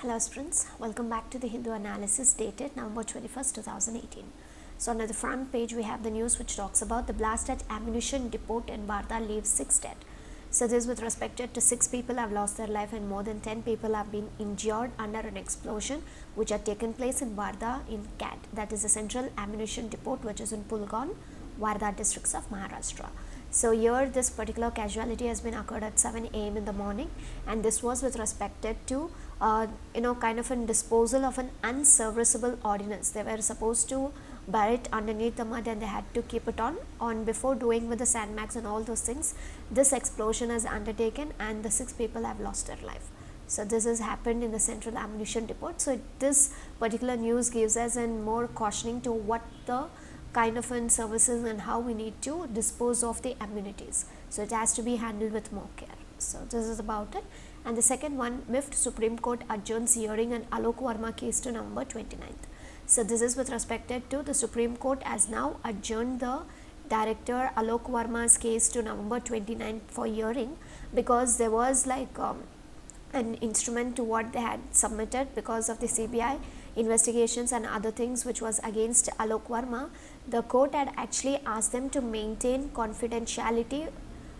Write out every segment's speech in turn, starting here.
Hello students, welcome back to the Hindu analysis dated November 21st, 2018. So under the front page we have the news which talks about the blast at ammunition depot in Barda leaves 6 dead. So this with respect to 6 people have lost their life and more than 10 people have been injured under an explosion which had taken place in Barda in CAD, that is the central ammunition depot which is in Pulgon, Wardha districts of Maharashtra. So here this particular casualty has been occurred at 7 a.m. in the morning, and this was with respect to kind of a disposal of an unserviceable ordnance. They were supposed to bury it underneath the mud and they had to keep it on before doing with the sandbags and all those things. This explosion has undertaken and the 6 people have lost their life. So this has happened in the central ammunition depot. So this particular news gives us a more cautioning to what the kind of services and how we need to dispose of the amenities. So it has to be handled with more care. So this is about it. And the second one, MIFT Supreme Court adjourns hearing an Alok Verma case to November 29th. So this is with respect to the Supreme Court has now adjourned the director Alok Verma's case to November 29th for hearing, because there was like an instrument to what they had submitted because of the CBI investigations and other things which was against Alok Verma. The court had actually asked them to maintain confidentiality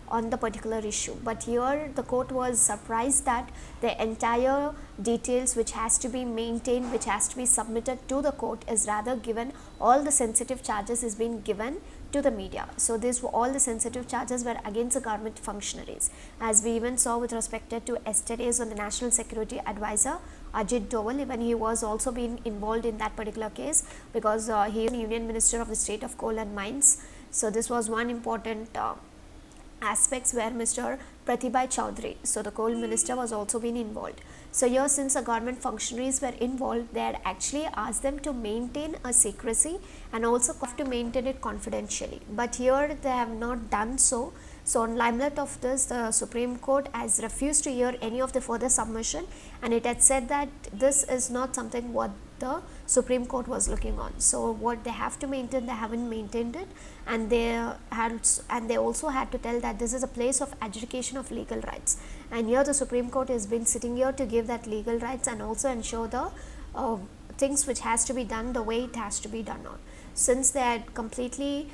on the particular issue, but here the court was surprised that the entire details which has to be maintained, which has to be submitted to the court, is rather given all the sensitive charges is being given to the media. So these were all the sensitive charges were against the government functionaries, as we even saw with respect to yesterday's on the National Security Advisor Ajit Doval. Even he was also being involved in that particular case because he is the Union Minister of the State of Coal and Mines. So this was one important aspects where Mr. Pratibhai Chaudhary, so the coal minister, was also been involved. So here, since the government functionaries were involved, they had actually asked them to maintain a secrecy and also have to maintain it confidentially, but here they have not done so. So on limelight of this, the Supreme Court has refused to hear any of the further submission, and it had said that this is not something what the Supreme Court was looking on. So what they have to maintain, they haven't maintained it, and they also had to tell that this is a place of adjudication of legal rights, and here the Supreme Court has been sitting here to give that legal rights and also ensure the things which has to be done the way it has to be done on. Since they had completely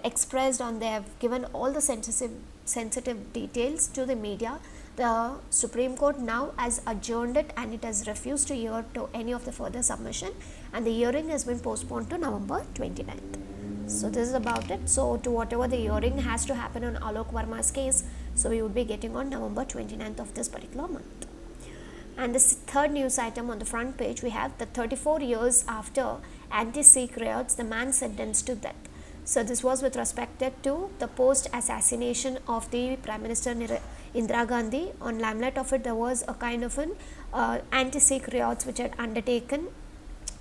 expressed on, they have given all the sensitive details to the media, the Supreme Court now has adjourned it and it has refused to hear to any of the further submission, and the hearing has been postponed to November 29th. So this is about it. So to whatever the hearing has to happen on Alok Verma's case, so we would be getting on November 29th of this particular month. And this third news item on the front page, we have the 34 years after anti-Sikh riots, the man sentenced to death. So this was with respect to the post-assassination of the Prime Minister Indira Gandhi. On limelight of it, there was a kind of an anti-Sikh riots which had undertaken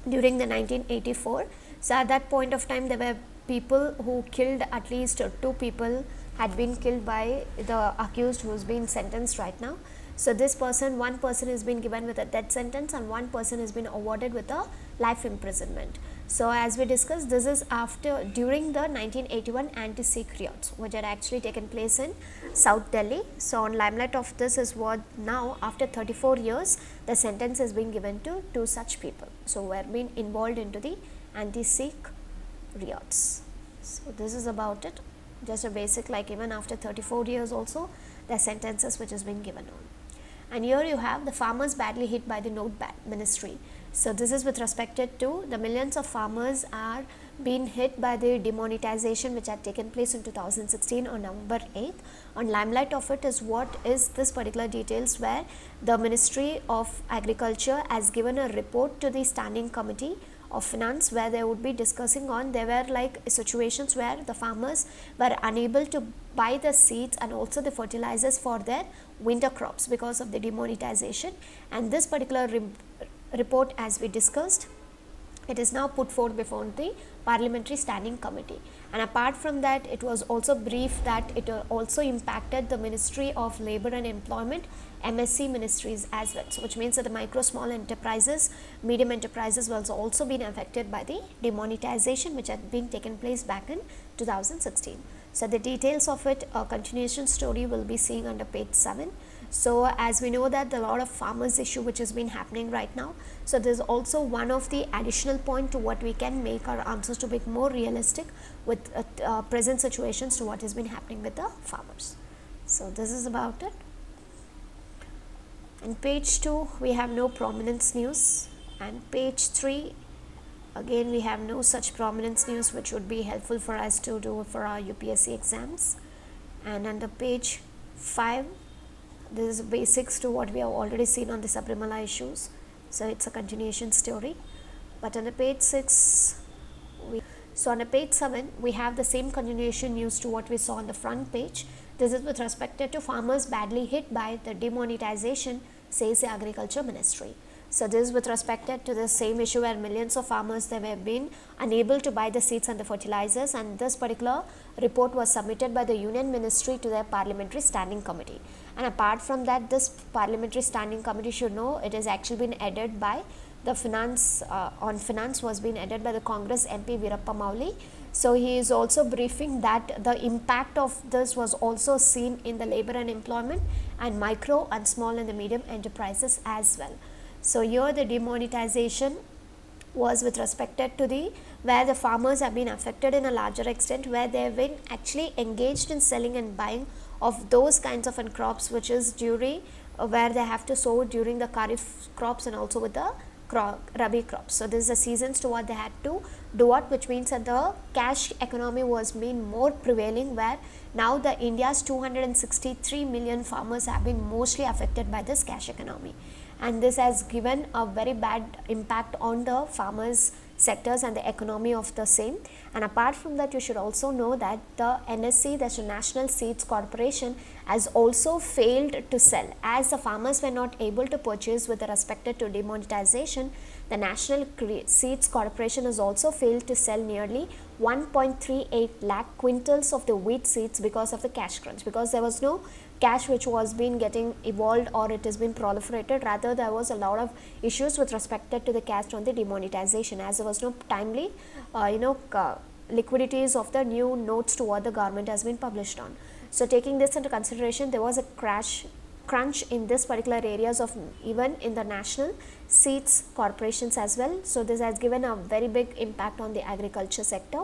during the 1984. So at that point of time, there were people who killed, at least 2 people had been killed by the accused who is being sentenced right now. So this person, one person has been given with a death sentence and one person has been awarded with a life imprisonment. So as we discussed, this is during the 1981 anti-Sikh riots which had actually taken place in South Delhi. So on limelight of this is what now after 34 years the sentence has been given to 2 such people. So who have been involved into the anti-Sikh riots. So this is about it. Just a basic, like even after 34 years also the sentences which has been given on. And here you have the farmers badly hit by the note ministry. So this is with respect to the millions of farmers are being hit by the demonetization which had taken place in 2016 on November 8th. On limelight of it is what is this particular details where the Ministry of Agriculture has given a report to the Standing Committee of Finance, where they would be discussing on, there were like situations where the farmers were unable to buy the seeds and also the fertilizers for their winter crops because of the demonetization. And this particular report, as we discussed, it is now put forward before the Parliamentary Standing Committee. And apart from that, it was also briefed that it also impacted the Ministry of Labour and Employment, MSC ministries as well. So which means that the micro, small enterprises, medium enterprises was also been affected by the demonetization which had been taken place back in 2016. So the details of it, a continuation story will be seeing under page 7. So as we know that the lot of farmers issue which has been happening right now, so this is also one of the additional point to what we can make our answers to be more realistic with present situations to what has been happening with the farmers. So this is about it. And page 2 we have no prominence news, and page 3 again we have no such prominence news which would be helpful for us to do for our UPSC exams. And under page 5 this is basics to what we have already seen on the Sabrimala issues, so it's a continuation story. But on the page 6 so on the page 7 we have the same continuation news to what we saw on the front page. This is with respect to farmers badly hit by the demonetization, says the Agriculture Ministry. So this is with respect to the same issue where millions of farmers they have been unable to buy the seeds and the fertilizers, and this particular report was submitted by the Union Ministry to their Parliamentary Standing Committee. And apart from that, this Parliamentary Standing Committee should know it has actually been headed by the finance was being headed by the Congress MP Virappa Mauli. So he is also briefing that the impact of this was also seen in the labor and employment and micro and small and the medium enterprises as well. So here the demonetization was with respect to the where the farmers have been affected in a larger extent, where they have been actually engaged in selling and buying of those kinds of crops which is during where they have to sow during the Kharif crops and also with the Rabi crops. So this is the seasons to what they had to do what, which means that the cash economy was being more prevailing, where now the India's 263 million farmers have been mostly affected by this cash economy. And this has given a very bad impact on the farmers sectors and the economy of the same. And apart from that, you should also know that the NSC, that's the National Seeds Corporation, has also failed to sell, as the farmers were not able to purchase with respect to demonetization. The National Seeds Corporation has also failed to sell nearly 1.38 lakh quintals of the wheat seeds because of the cash crunch, because there was no cash which was being getting evolved or it has been proliferated. Rather, there was a lot of issues with respect to the cash on the demonetization, as there was no timely liquidities of the new notes to what the government has been published on. So taking this into consideration, there was a crunch in this particular areas of even in the national seeds corporations as well. So this has given a very big impact on the agriculture sector.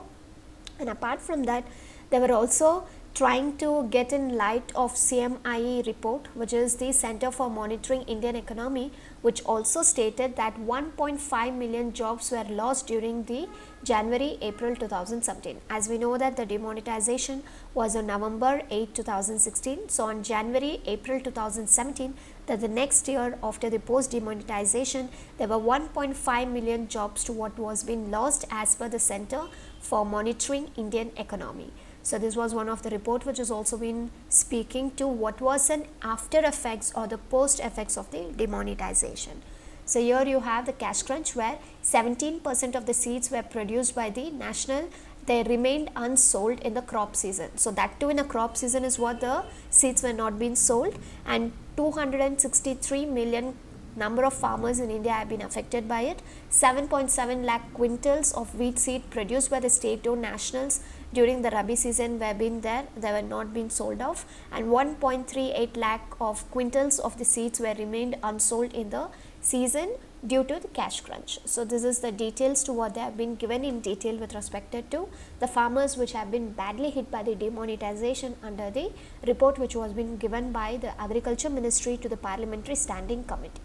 And apart from that, they were also trying to get in light of CMIE report, which is the Center for Monitoring Indian Economy, which also stated that 1.5 million jobs were lost during the January-April 2017. As we know that the demonetization was on November 8, 2016. So on January-April 2017, that the next year after the post-demonetization, there were 1.5 million jobs to what was being lost as per the Center for Monitoring Indian Economy. So this was one of the report which has also been speaking to what was an after effects or the post effects of the demonetization. So here you have the cash crunch, where 17% of the seeds were produced by the national, they remained unsold in the crop season. So that too in a crop season is what the seeds were not being sold, and 263 million number of farmers in India have been affected by it. 7.7 lakh quintals of wheat seed produced by the state-owned nationals during the Rabi season were been there, they were not being sold off, and 1.38 lakh of quintals of the seeds were remained unsold in the season due to the cash crunch. So this is the details to what they have been given in detail with respect to the farmers which have been badly hit by the demonetization under the report which was been given by the Agriculture Ministry to the Parliamentary Standing Committee.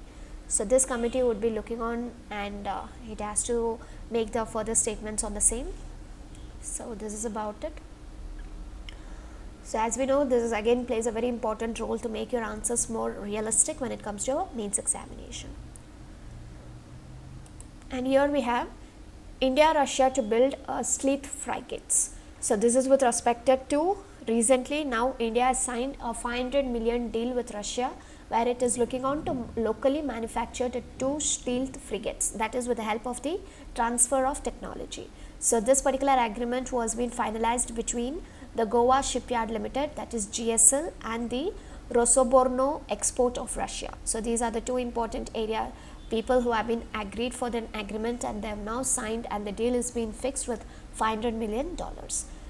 So this committee would be looking on, and it has to make the further statements on the same. So this is about it. So as we know, this is again plays a very important role to make your answers more realistic when it comes to a mains examination. And here we have India, Russia to build stealth frigates. So this is with respect to recently now India has signed a 500 million deal with Russia, where it is looking on to locally manufacture 2 stealth frigates, that is with the help of the transfer of technology. So this particular agreement was being finalized between the Goa Shipyard Limited, that is GSL, and the Rosoborno Export of Russia. So these are the two important people who have been agreed for the agreement, and they have now signed, and the deal is being fixed with $500 million.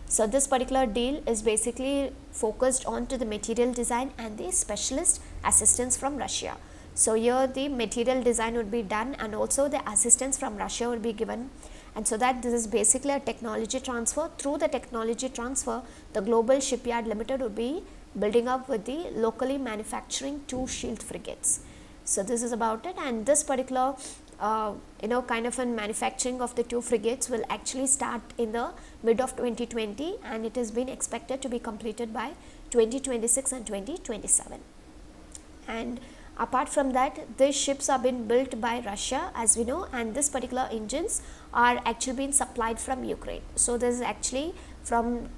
So this particular deal is basically focused on to the material design and the specialist assistance from Russia. So here the material design would be done and also the assistance from Russia would be given, and so that this is basically a technology transfer. Through the technology transfer, the Global Shipyard Limited would be building up with the locally manufacturing 2 shield frigates. So this is about it, and this particular kind of a manufacturing of the 2 frigates will actually start in the mid of 2020, and it has been expected to be completed by 2026 and 2027. And apart from that, these ships are being built by Russia, as we know, and this particular engines are actually being supplied from Ukraine. So this is actually from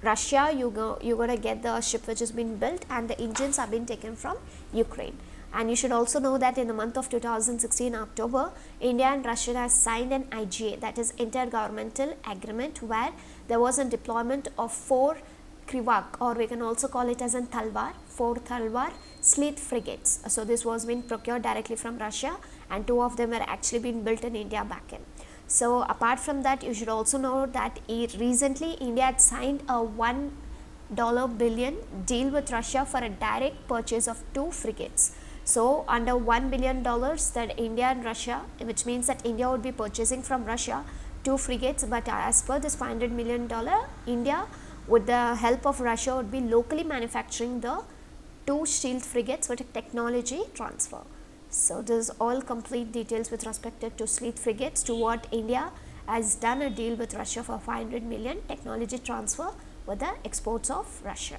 Russia, you're going to get the ship which has been built, and the engines are being taken from Ukraine. And you should also know that in the month of 2016 October, India and Russia has signed an IGA, that is intergovernmental agreement, where there was a deployment of 4 Krivak, or we can also call it as an Talwar, 4 Talwar Sleet frigates. So this was being procured directly from Russia, and 2 of them were actually being built in India back in. So apart from that, you should also know that recently India had signed a $1 billion deal with Russia for a direct purchase of 2 frigates. So under $1 billion that India and Russia, which means that India would be purchasing from Russia 2 frigates, but as per this $500 million, India with the help of Russia would be locally manufacturing the 2 shield frigates with a technology transfer. So this is all complete details with respect to Sleet frigates, to what India has done a deal with Russia for 500 million technology transfer with the exports of Russia.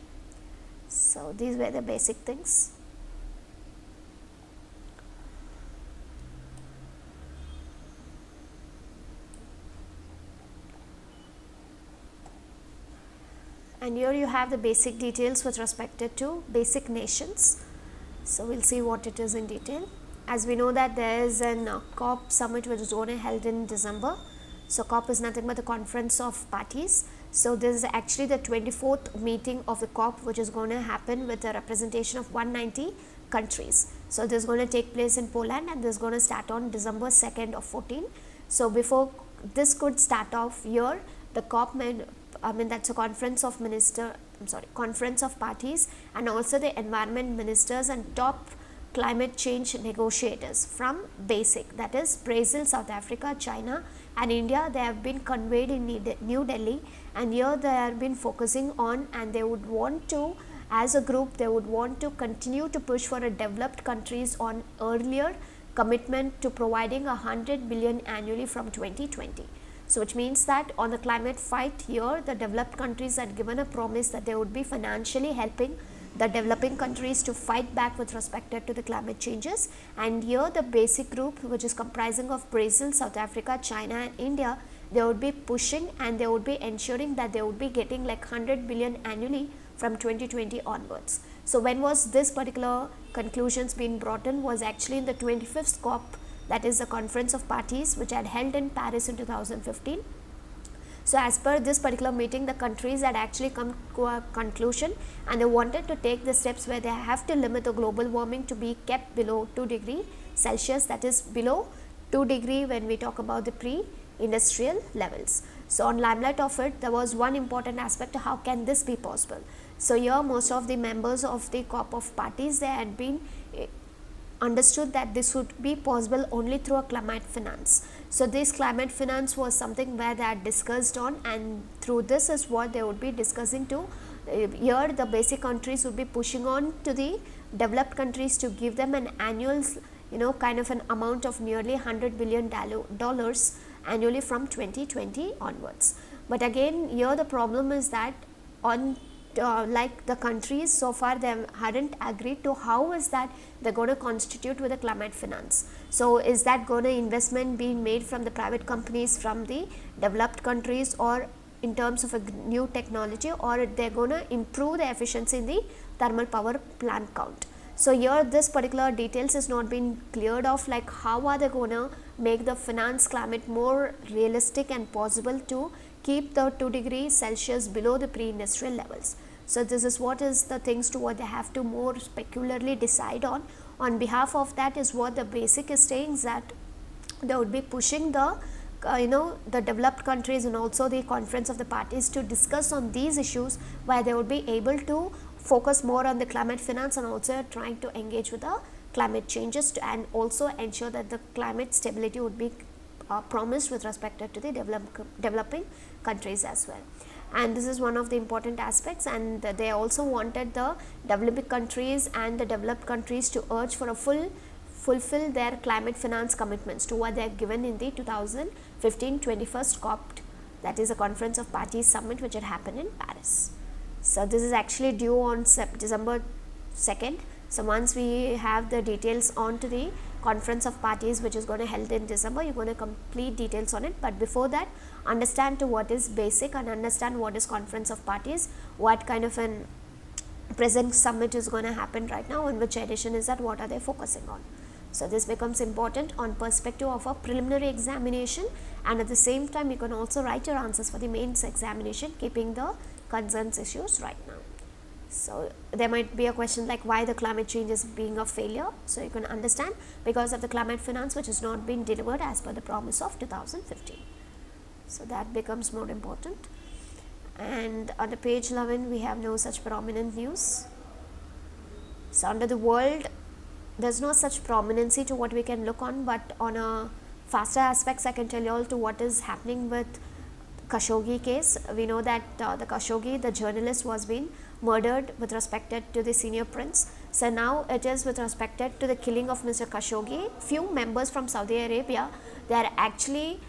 So these were the basic things. And here you have the basic details with respect to basic nations. So we'll see what it is in detail. As we know that there is an COP summit which is only held in December. So COP is nothing but the conference of parties. So this is actually the 24th meeting of the COP, which is going to happen with a representation of 190 countries. So this is going to take place in Poland, and this is going to start on December 2nd or 14. So before this could start off here, the COP that's a conference of conference of parties, and also the environment ministers and top climate change negotiators from BASIC, that is Brazil, South Africa, China and India. They have been conveyed in New Delhi, and here they have been focusing on, and they would want to, as a group, they would want to continue to push for a developed countries on earlier commitment to providing 100 billion annually from 2020. So which means that on the climate fight here, the developed countries had given a promise that they would be financially helping the developing countries to fight back with respect to the climate changes. And here the BASIC group, which is comprising of Brazil, South Africa, China and India, they would be pushing, and they would be ensuring that they would be getting like 100 billion annually from 2020 onwards. So when was this particular conclusions being brought in? Was actually in the 25th COP, that is the conference of parties, which had held in Paris in 2015. So as per this particular meeting, the countries had actually come to a conclusion, and they wanted to take the steps where they have to limit the global warming to be kept below 2 degrees Celsius, that is below 2 degrees when we talk about the pre-industrial levels. So on limelight of it, there was one important aspect: how can this be possible? So here most of the members of the COP of parties, they had been understood that this would be possible only through a climate finance. So this climate finance was something where they had discussed on, and through this is what they would be discussing to. Here the basic countries would be pushing on to the developed countries to give them an annual kind of an amount of nearly $100 billion annually from 2020 onwards. But again, here the problem is that on like the countries so far, they hadn't agreed to how is that they're going to constitute with a climate finance. So is that going to investment being made from the private companies from the developed countries, or in terms of a new technology, or they're going to improve the efficiency in the thermal power plant count. So here this particular details is not being cleared off, like how are they going to make the finance climate more realistic and possible to keep the 2 degrees Celsius below the pre-industrial levels. So this is what is the things to what they have to more specularly decide on. On behalf of that is what the BASIC is saying, that they would be pushing the the developed countries and also the conference of the parties to discuss on these issues, where they would be able to focus more on the climate finance and also trying to engage with the climate changes and also ensure that the climate stability would be promised with respect to the developing countries as well. And this is one of the important aspects, and they also wanted the developing countries and the developed countries to urge for a fulfill their climate finance commitments to what they are given in the 2015 21st COP, that is a Conference of Parties Summit which had happened in Paris. So this is actually due on December 2nd. So once we have the details on to the Conference of Parties which is going to held in December, you're going to complete details on it. But before that, understand to what is basic and understand what is Conference of Parties, what kind of an present summit is going to happen right now, and which edition is that, what are they focusing on. So this becomes important on perspective of a preliminary examination, and at the same time you can also write your answers for the mains examination keeping the concerns issues right now. So there might be a question like why the climate change is being a failure. So you can understand because of the climate finance which has not been delivered as per the promise of 2015. So that becomes more important. And under page 11 we have no such prominent news. So under the world there is no such prominency to what we can look on, but on a faster aspects I can tell you all to what is happening with Khashoggi case. We know that the Khashoggi, the journalist, was being murdered with respect to the senior prince. So now it is with respect to the killing of Mr. Khashoggi. Few members from Saudi Arabia, they are actually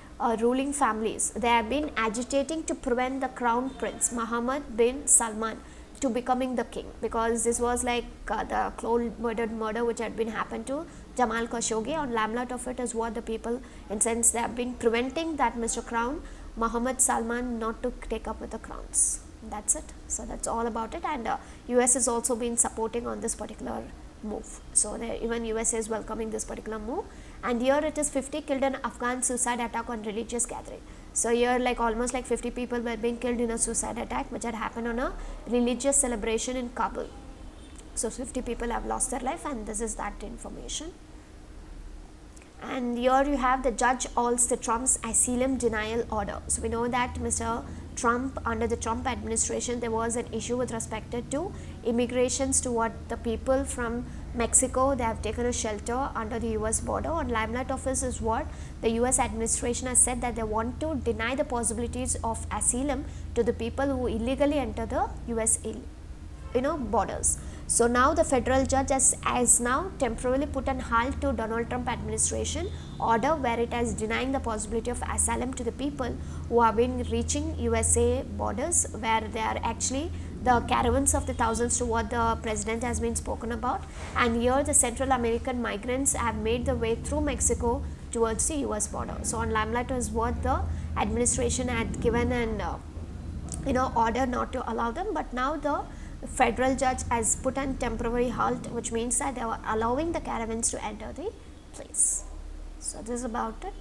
ruling families. They have been agitating to prevent the crown prince Mohammed bin Salman to becoming the king, because this was like the cold murder which had been happened to Jamal Khashoggi. On limelight of it is what the people, in sense, they have been preventing that Mr. Crown Mohammed Salman not to take up with the crowns. That's it. So that's all about it. And US has also been supporting on this particular move. So even USA is welcoming this particular move. And here it is 50 killed in Afghan suicide attack on religious gathering. So here like almost like 50 people were being killed in a suicide attack which had happened on a religious celebration in Kabul. So 50 people have lost their life, and this is that information. And here you have the judge halts the Trump's asylum denial order. So we know that Mr. Trump, under the Trump administration, there was an issue with respect to immigrations to what the people from Mexico, they have taken a shelter under the US border. On limelight of this is what the US administration has said, that they want to deny the possibilities of asylum to the people who illegally enter the US borders. So now the federal judge has now temporarily put an halt to Donald Trump administration order, where it has denying the possibility of asylum to the people who have been reaching USA borders, where they are actually the caravans of the thousands to what the president has been spoken about. And here the Central American migrants have made the way through Mexico towards the US border. So on limelight is what the administration had given an order not to allow them, but now the federal judge has put a temporary halt, which means that they are allowing the caravans to enter the place. So this is about it.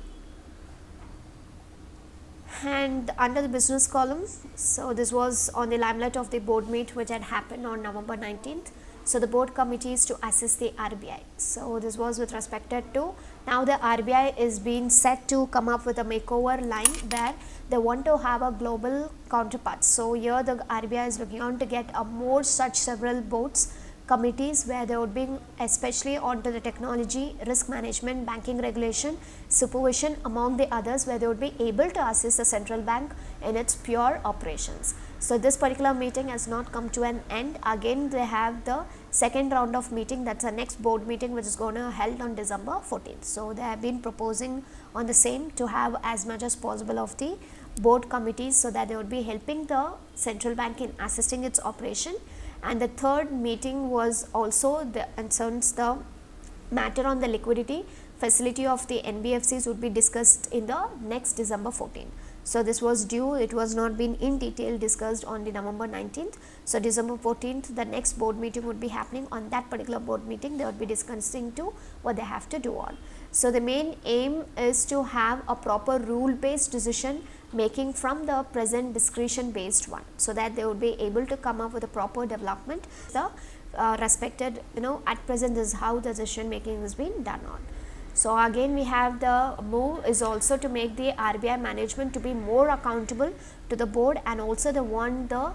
And under the business column, so this was on the limelight of the board meet which had happened on November 19th. So the board committees to assist the RBI. So this was with respect to, now the RBI is being set to come up with a makeover line where they want to have a global counterpart. So here the RBI is looking on to get a more such several boards, committees, where they would be especially onto the technology, risk management, banking regulation, supervision, among the others, where they would be able to assist the central bank in its pure operations. So this particular meeting has not come to an end. Again they have the second round of meeting, that's the next board meeting which is going to held on December 14th. So they have been proposing on the same to have as much as possible of the board committees, so that they would be helping the central bank in assisting its operation. And the third meeting was also concerns the matter on the liquidity facility of the NBFCs would be discussed in the next December 14th. So this was due, it was not been in detail discussed on the November 19th. So December 14th, the next board meeting would be happening. On that particular board meeting, they would be discussing to what they have to do on. So the main aim is to have a proper rule based decision making from the present discretion based one, so that they would be able to come up with a proper development. The respected, at present this is how the decision making is being done on. So again we have the move is also to make the RBI management to be more accountable to the board, and also they want the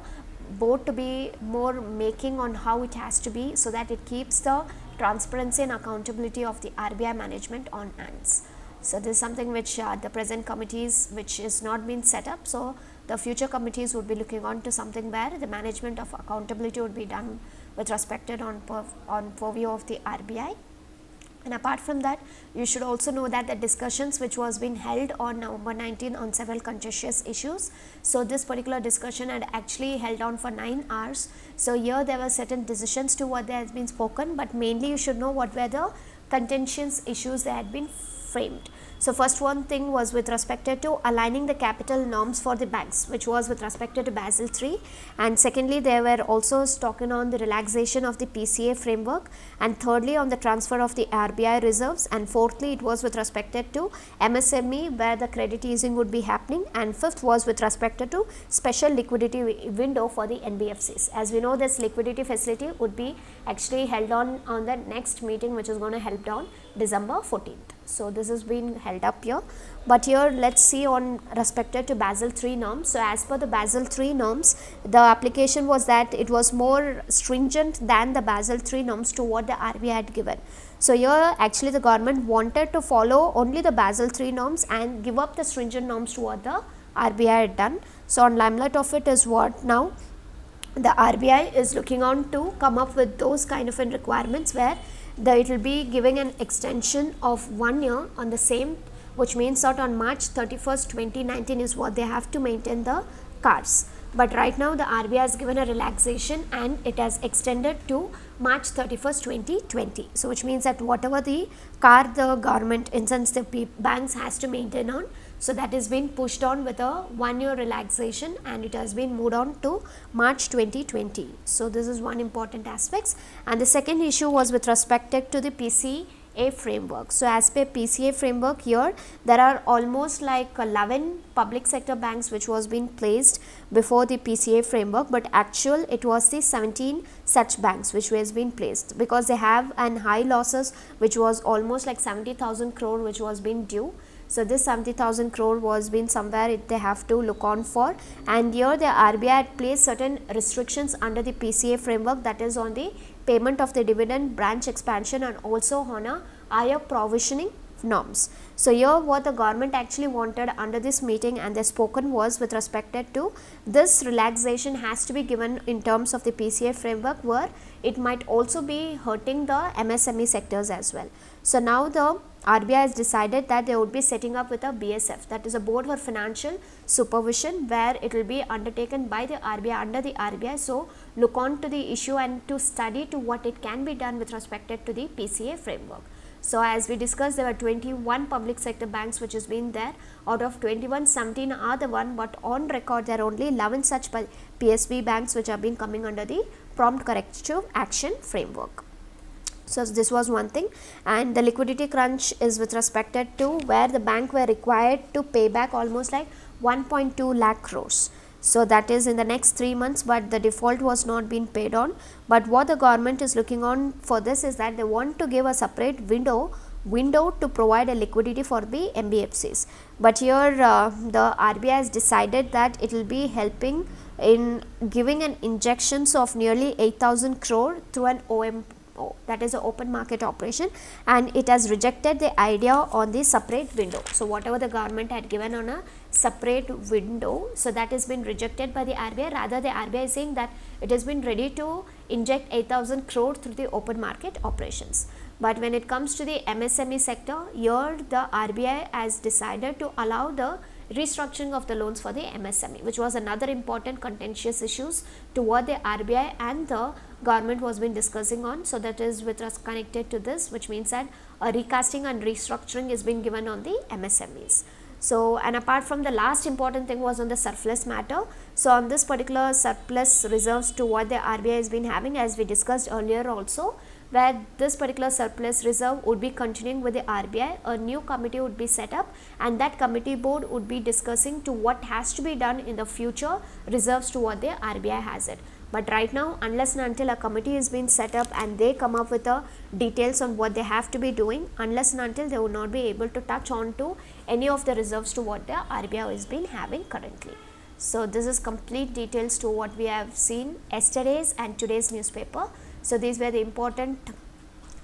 board to be more making on how it has to be, so that it keeps the transparency and accountability of the RBI management on hands. So this is something which the present committees which is not been set up. So the future committees would be looking on to something where the management of accountability would be done with respect on purview of the RBI. And apart from that, you should also know that the discussions which was being held on November 19 on several contentious issues. So this particular discussion had actually held on for 9 hours. So here there were certain decisions to what there has been spoken, but mainly you should know what were the contentious issues that had been framed. So first one thing was with respect to aligning the capital norms for the banks, which was with respect to Basel III, and secondly they were also talking on the relaxation of the PCA framework, and thirdly on the transfer of the RBI reserves, and fourthly it was with respect to MSME where the credit easing would be happening, and fifth was with respect to special liquidity window for the NBFCs. As we know, this liquidity facility would be actually held on the next meeting, which is going to held on December 14th. So this has been held up here, but here let's see on respected to Basel III norms. So as per the Basel III norms, the application was that it was more stringent than the Basel III norms to what the RBI had given. So here actually the government wanted to follow only the Basel III norms and give up the stringent norms to what the RBI had done. So on limelight of it is what now the RBI is looking on to come up with those kind of requirements where it will be giving an extension of 1 year on the same, which means that on March 31st 2019 is what they have to maintain the cars. But right now the RBI has given a relaxation and it has extended to March 31st 2020. So which means that whatever the car the government, in sense the banks has to maintain on, so that is been pushed on with a 1 year relaxation and it has been moved on to March 2020. So this is one important aspect. And the second issue was with respect to the PCA framework. So as per PCA framework, here there are almost like 11 public sector banks which was being placed before the PCA framework, but actual it was the 17 such banks which was being placed, because they have an high losses which was almost like 70,000 crore which was being due. So this 70,000 crore was been somewhere they have to look on for, and here the RBI had placed certain restrictions under the PCA framework, that is on the payment of the dividend, branch expansion, and also on a higher provisioning norms. So here what the government actually wanted under this meeting and they spoken was with respect to this relaxation has to be given in terms of the PCA framework, where it might also be hurting the MSME sectors as well. So now the RBI has decided that they would be setting up with a BSF, that is a Board for Financial Supervision, where it will be undertaken by the RBI under the RBI. So look on to the issue and to study to what it can be done with respect to the PCA framework. So as we discussed, there were 21 public sector banks which has been there. Out of 21, 17 are the one, but on record there are only 11 such PSB banks which have been coming under the prompt corrective action framework. So this was one thing, and the liquidity crunch is with respect to where the bank were required to pay back almost like 1.2 lakh crores. So that is in the next 3 months, but the default was not being paid on. But what the government is looking on for this is that they want to give a separate window to provide a liquidity for the NBFCs. But here the RBI has decided that it will be helping in giving an injections of nearly 8,000 crore through an OMO, that is an open market operation, and it has rejected the idea on the separate window. So whatever the government had given on a separate window, so that has been rejected by the RBI. Rather the RBI is saying that it has been ready to inject 8,000 crore through the open market operations. But when it comes to the MSME sector, here the RBI has decided to allow the restructuring of the loans for the MSME, which was another important contentious issues to what the RBI and the government was been discussing on. So that is with us connected to this, which means that a recasting and restructuring is being given on the MSMEs. So, and apart from the last important thing was on the surplus matter. So on this particular surplus reserves to what the RBI has been having, as we discussed earlier also, where this particular surplus reserve would be continuing with the RBI, a new committee would be set up, and that committee board would be discussing to what has to be done in the future reserves to what the RBI has it. But right now, unless and until a committee is being set up and they come up with the details on what they have to be doing, unless and until they will not be able to touch on to any of the reserves to what the RBI has been having currently. So this is complete details to what we have seen yesterday's and today's newspaper. So these were the important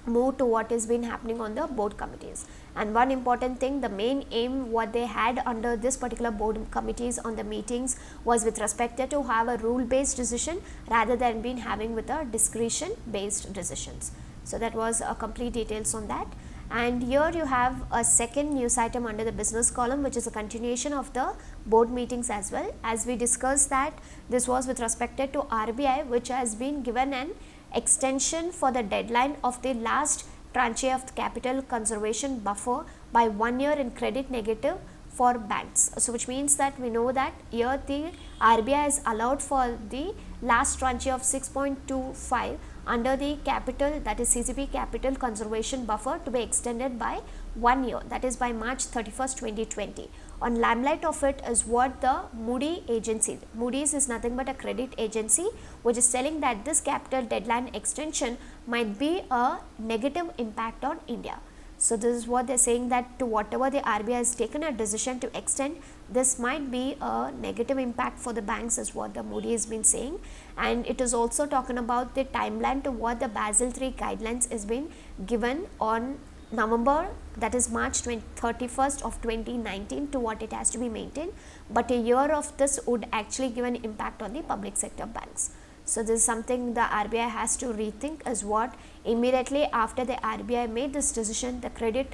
move to what has been happening on the board committees. And one important thing, the main aim what they had under this particular board committees on the meetings was with respect to have a rule based decision rather than being having with a discretion based decisions. So that was a complete details on that. And here you have a second news item under the business column, which is a continuation of the board meetings as well. As we discussed that this was with respect to RBI, which has been given an extension for the deadline of the last tranche of the capital conservation buffer by 1 year in credit negative for banks. So which means that we know that here the RBI is allowed for the last tranche of 6.25 under the capital, that is CCP capital conservation buffer, to be extended by 1 year, that is by March 31st 2020. On limelight of it is what the Moody agency, Moody's is nothing but a credit agency, which is telling that this capital deadline extension might be a negative impact on India. So this is what they are saying, that to whatever the RBI has taken a decision to extend, this might be a negative impact for the banks, is what the Moody has been saying. And it is also talking about the timeline to what the Basel III guidelines is being given on November, that is March 31st of 2019, to what it has to be maintained, but a year of this would actually give an impact on the public sector banks. So this is something the RBI has to rethink, is what immediately after the RBI made this decision, the credit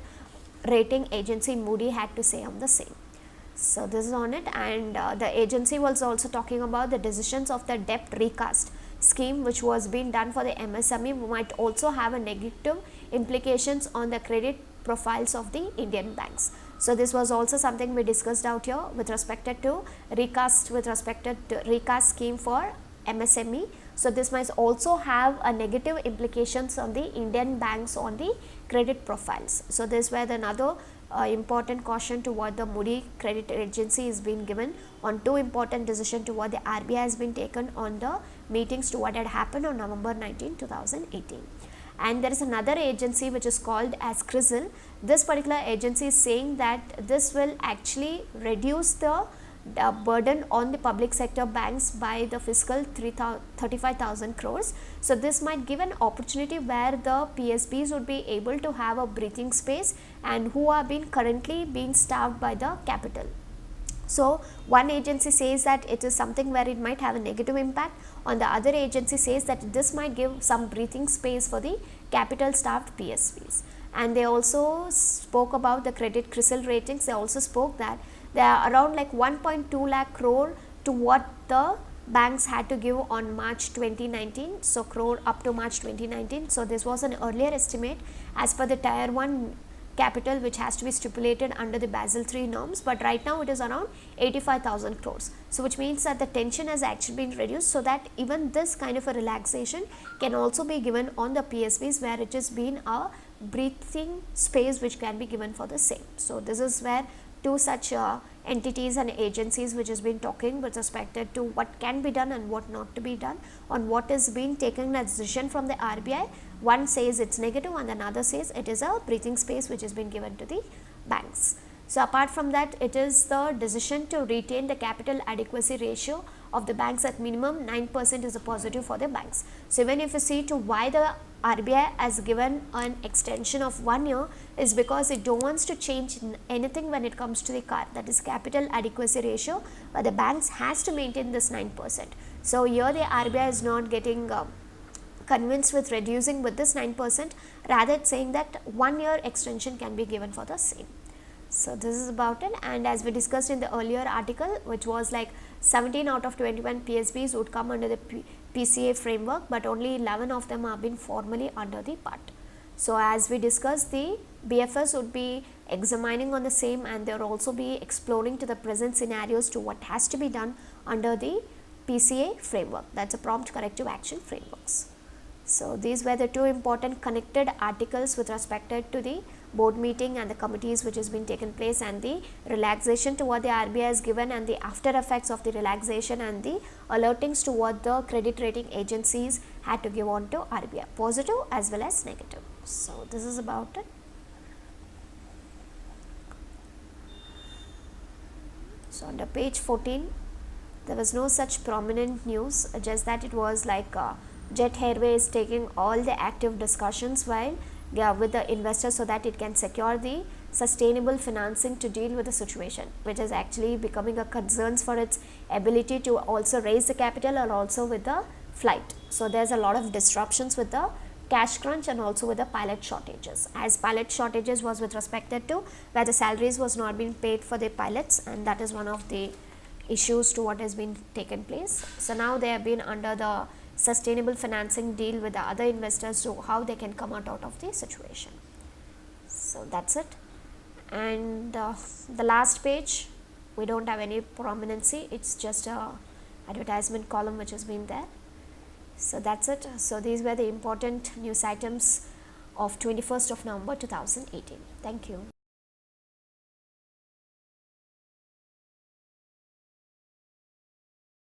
rating agency Moody had to say on the same. So this is on it. And the agency was also talking about the decisions of the debt recast scheme, which was being done for the MSME, might also have a negative implications on the credit profiles of the Indian banks. So this was also something we discussed out here with respect to recast, with respect to recast scheme for MSME. So this might also have a negative implications on the Indian banks on the credit profiles. So this were another important caution to what the Moody credit agency is being given on two important decisions to what the RBI has been taken on the meetings to what had happened on November 19, 2018. And there is another agency which is called as CRISIL. This particular agency is saying that this will actually reduce the burden on the public sector banks by the fiscal 35,000 crores. So this might give an opportunity where the PSBs would be able to have a breathing space and who are being currently being starved by the capital. So one agency says that it is something where it might have a negative impact, on the other agency says that this might give some breathing space for the capital starved PSBs. And they also spoke about the credit CRISIL ratings. They also spoke that they are around like 1.2 lakh crore to what the banks had to give on March 2019. So crore up to March 2019. So this was an earlier estimate as per the tier 1 capital, which has to be stipulated under the Basel III norms, but right now it is around 85,000 crores. So which means that the tension has actually been reduced, so that even this kind of a relaxation can also be given on the PSBs where it has been a breathing space which can be given for the same. So this is where two such entities and agencies which has been talking with respect to what can be done and what not to be done on what is being taken as decision from the RBI. One says it's negative and another says it is a breathing space which has been given to the banks. So apart from that, it is the decision to retain the capital adequacy ratio of the banks at minimum 9% is a positive for the banks. So even if you see to why the RBI has given an extension of 1 year is because it don't wants to change anything when it comes to the CAR, that is capital adequacy ratio, but the banks has to maintain this 9%. So here the RBI is not getting convinced with reducing with this 9%, rather it's saying that 1 year extension can be given for the same. So this is about it. And as we discussed in the earlier article, which was like 17 out of 21 PSBs would come under the PCA framework, but only 11 of them have been formally under the part. So as we discussed, the BFS would be examining on the same, and they will also be exploring to the present scenarios to what has to be done under the PCA framework, that's a prompt corrective action frameworks. So these were the two important connected articles with respect to the board meeting and the committees which has been taken place, and the relaxation to what the RBI has given, and the after effects of the relaxation, and the alertings to what the credit rating agencies had to give on to RBI, positive as well as negative. So this is about it. So under page 14, There was no such prominent news, just that it was like Jet Airways taking all the active discussions while with the investors so that it can secure the sustainable financing to deal with the situation, which is actually becoming a concern for its ability to also raise the capital or also with the flight. So there's a lot of disruptions with the cash crunch and also with the pilot shortages, as pilot shortages was with respected to where the salaries was not being paid for the pilots, and that is one of the issues to what has been taken place. So now they have been under the sustainable financing deal with the other investors to how they can come out of the situation. So that's it. And the last page, we don't have any prominency, it's just a advertisement column which has been there. So that's it. So these were the important news items of 21st of November 2018. Thank you.